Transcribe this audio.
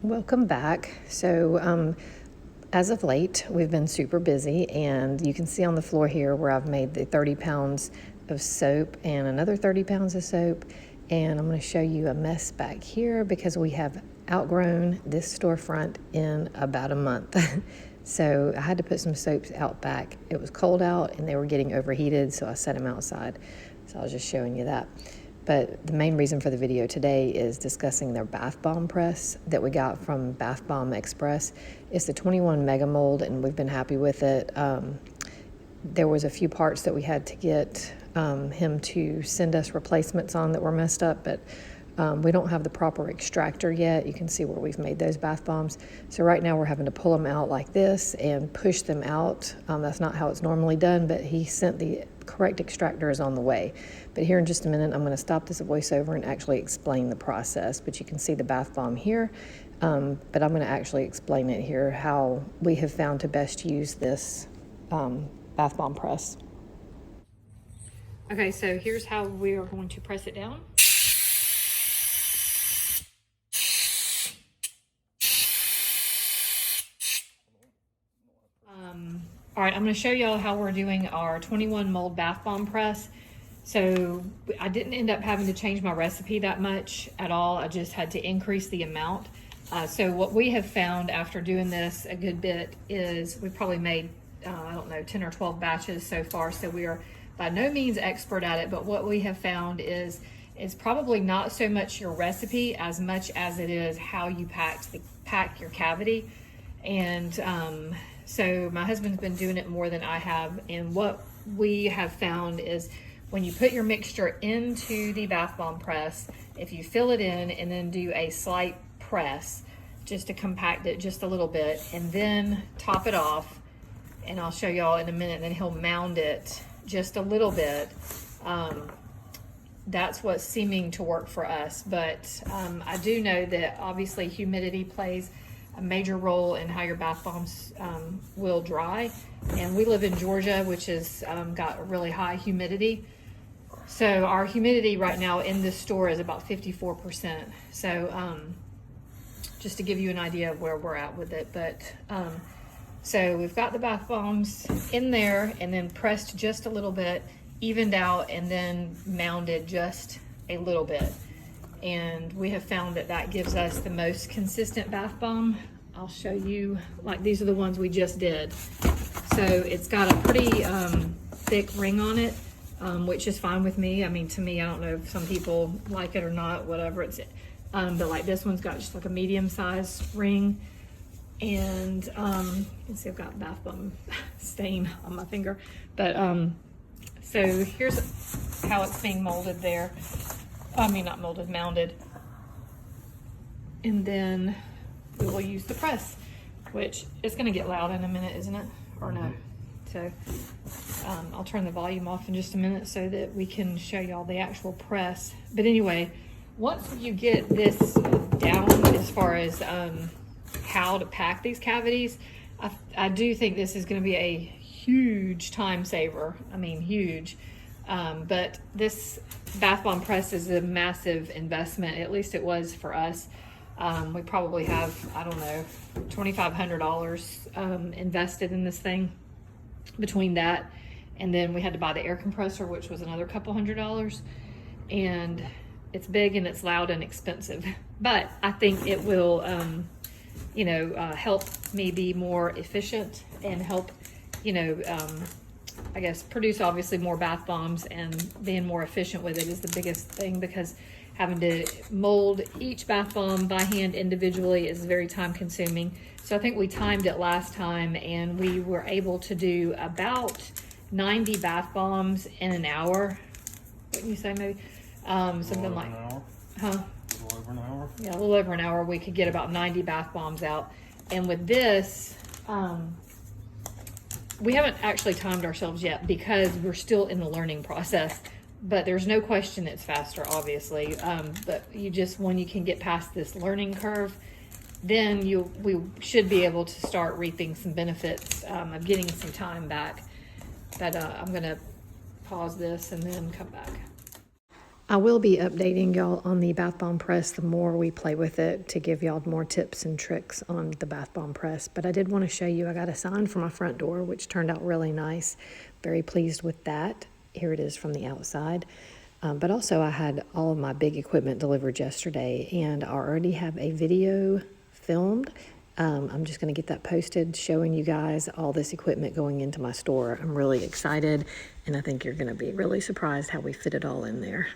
Welcome back. So as of late, we've been super busy, and you can see on the floor here where I've made the 30 pounds of soap and another 30 pounds of soap. And I'm going to show you a mess back here because we have outgrown this storefront in about a month. So I had to put some soaps out back. It was cold out and they were getting overheated, so I set them outside. So I was just showing you that. But the main reason for the video today is discussing their bath bomb press that we got from Bath Bomb Express. It's the 21 mega mold, and we've been happy with it. There was a few parts that we had to get him to send us replacements on that were messed up, but we don't have the proper extractor yet. You can see where we've made those bath bombs. So right now we're having to pull them out like this and push them out. That's not how it's normally done, but he sent the correct extractor is on the way. But here in just a minute, I'm going to stop this voiceover and actually explain the process. But you can see the bath bomb here. But I'm going to actually explain it here, how we have found to best use this bath bomb press. Okay, so here's how we are going to press it down. All right, I'm going to show y'all how we're doing our 21 mold bath bomb press. So I didn't end up having to change my recipe that much at all. I just had to increase the amount. So what we have found after doing this a good bit is we probably made, I don't know, 10 or 12 batches so far. So we are by no means expert at it, but what we have found is it's probably not so much your recipe as much as it is how you pack your cavity. And so my husband's been doing it more than I have. And what we have found is when you put your mixture into the bath bomb press, if you fill it in and then do a slight press just to compact it just a little bit and then top it off, and I'll show y'all in a minute, then he'll mound it just a little bit. That's what's seeming to work for us. But I do know that obviously humidity plays a major role in how your bath bombs will dry. And we live in Georgia, which has got a really high humidity. So our humidity right now in this store is about 54%. So just to give you an idea of where we're at with it. But so we've got the bath bombs in there and then pressed just a little bit, evened out, and then mounded just a little bit. And we have found that that gives us the most consistent bath bomb. I'll show you, like these are the ones we just did. So it's got a pretty thick ring on it, which is fine with me. I mean, to me, I don't know if some people like it or not, whatever it's, but like this one's got just like a medium sized ring. And you can see I've got bath bomb stain on my finger. But so here's how it's being molded there. I mean, not molded, mounded. And then we will use the press, which is going to get loud in a minute, isn't it? Or no? So I'll turn the volume off in just a minute so that we can show y'all the actual press. But anyway, once you get this down as far as how to pack these cavities, I do think this is going to be a huge time saver. I mean, huge. But this bath bomb press is a massive investment. At least it was for us. We probably have, I don't know, $2,500 invested in this thing between that. And then we had to buy the air compressor, which was another couple $100. And it's big and it's loud and expensive. But I think it will, help me be more efficient and help, I guess, produce obviously more bath bombs, and being more efficient with it is the biggest thing, because having to mold each bath bomb by hand individually is very time consuming. So I think we timed it last time and we were able to do about 90 bath bombs in an hour. Wouldn't you say maybe? Something like, huh? A little over an hour? Yeah, a little over an hour. We could get about 90 bath bombs out. And with this, we haven't actually timed ourselves yet because we're still in the learning process, but there's no question it's faster, obviously. But when you can get past this learning curve, then we should be able to start reaping some benefits of getting some time back. But I'm gonna pause this and then come back. I will be updating y'all on the bath bomb press the more we play with it, to give y'all more tips and tricks on the bath bomb press. But I did want to show you, I got a sign for my front door, which turned out really nice. Very pleased with that. Here it is from the outside. But also I had all of my big equipment delivered yesterday, and I already have a video filmed. I'm just going to get that posted, showing you guys all this equipment going into my store. I'm really excited, and I think you're going to be really surprised how we fit it all in there.